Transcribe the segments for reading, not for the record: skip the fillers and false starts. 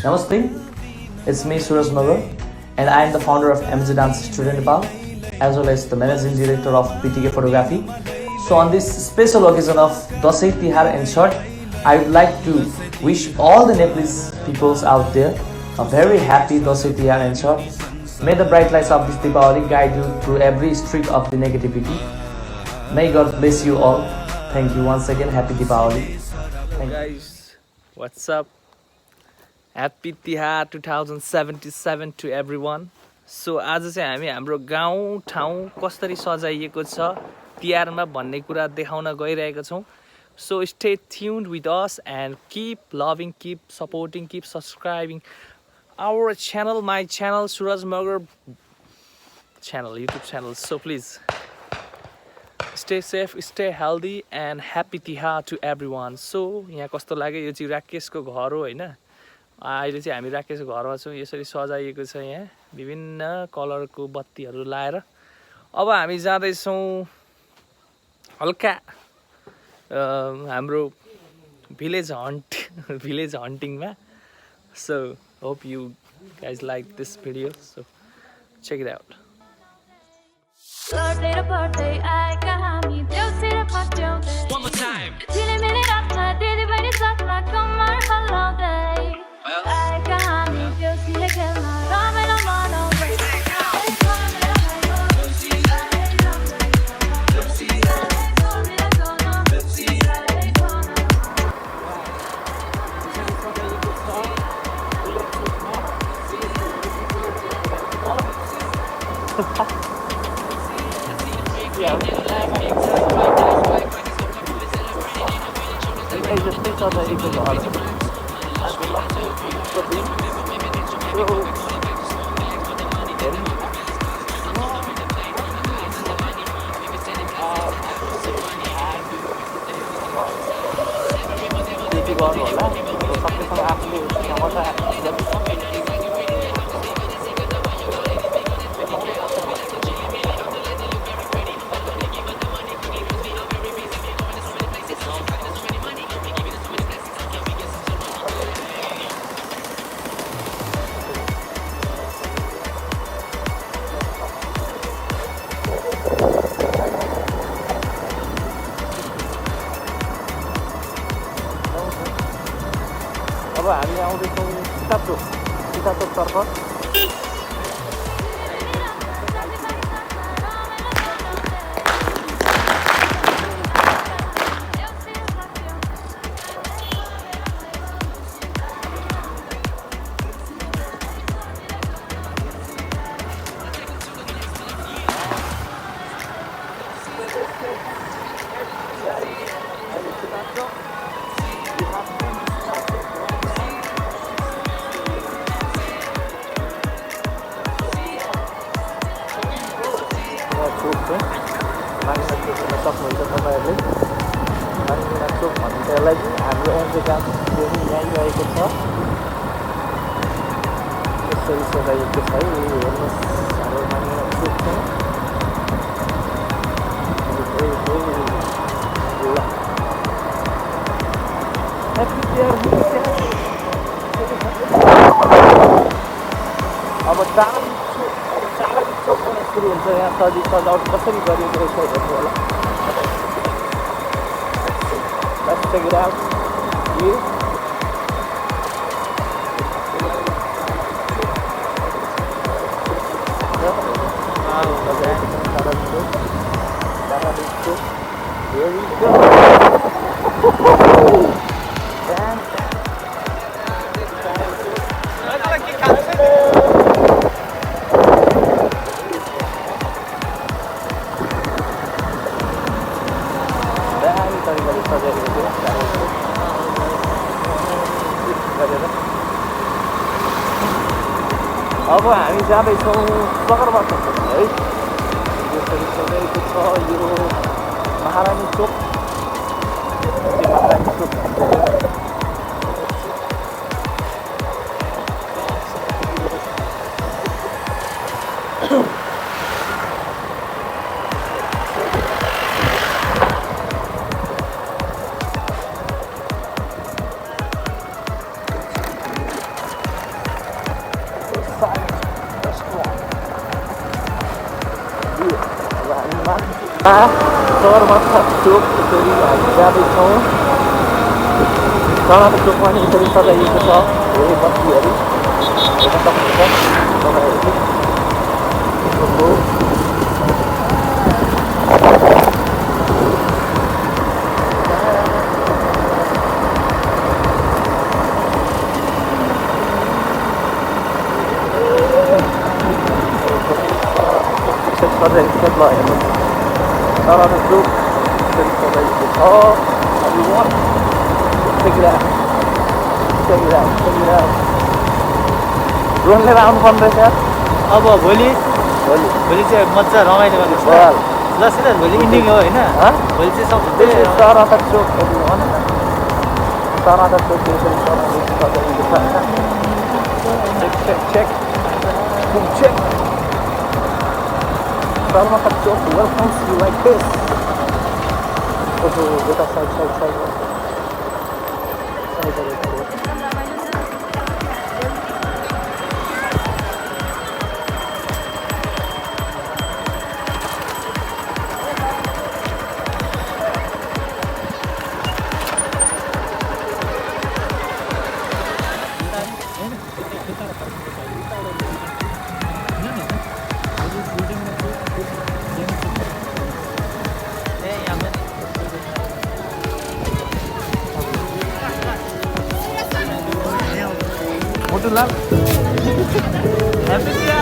Namaste, it's me Suraj Magar and I am the founder of MJ Dance Studio Nepal as well as the managing director of PTK Photography. So on this special occasion of Dashain, Tihar and Chhat, I would like to wish all the Nepalese peoples out there a very happy Dashain, Tihar and Chhat. May the bright lights of this Dipawali guide you through every street of the negativity. May God bless you all. Thank you once again. Happy Dipawali. Thank you. Guys, what's up? Happy Tihar 2077 to everyone. So आज चाहिँ हामी हाम्रो गाउँ ठाउँ कसरी सजाइएको छ तिहारमा भन्ने कुरा देखाउन गइरहेका छौं. So stay tuned with us and keep loving, keep supporting, keep subscribing our channel, my channel, Suraj Magar channel, YouTube channel. So please stay safe, stay healthy and happy Tihar to everyone. So यहाँ कस्तो लाग्यो, यो चाहिँ राकेशको घर हो हैन. अहिले चाहिँ हामी राकेशको घरमा छौं. यसरी सजाइएको छ यहाँ विभिन्न कलरको बत्तीहरू लाएर. अब हामी जाँदै छौं हल्का हाम्रो village huntingमा. So hope you guys like this video. So check it out. One more time. अब हामी आउँदैछौँ सीताचोकतर्फ. Mangenachowk सक्नुहुन्छ तपाईहरुले. Mangenachowk भन्नेलाई चाहिँ हाम्रो एमजे डान्स स्टुडियो यहीँ रहेको छ. यसरी सजाइएको छ है. हेर्नुस् हाम्रो Mangenachowk छ. अब Charalichowk पनि सुरु हुन्छ. यहाँ सजावट कसरी गरिएको रहेछ हेर्नु होला. Let's check it out. View. Here we go. अब हामी जाँदैछौँ सगरमाथाचौक है. यसरी सजाएको छ यो महारानीचौक. सगरमाथाचोक यसरी हामी जाँदैछौँ चौकमा पनि यसरी सजाइएको छ धेरै बत्तीहरू हेर्न सक्नुहुन्छ तपाईँहरूले सजाइएको छ ल हेर्नुहोस् Charalichowk everyone check it out drone लिएर आउनुपर्ने रहेछ अब भोलि चाहिँ मजा रमाइलो गर्नुहोस् ल सुरज भोलि इन्डिङ हो होइन भोलि चाहिँ सब Charalichowk everyone Charalichowk check Sagarmathachowk welcomes you like this. Oh, get us side. Motorlar. Happy ya.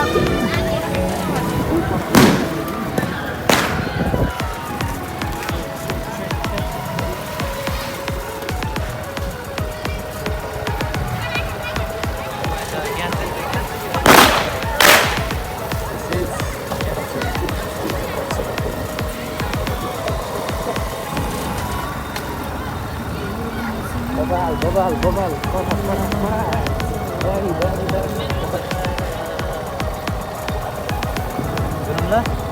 Bobal. Very.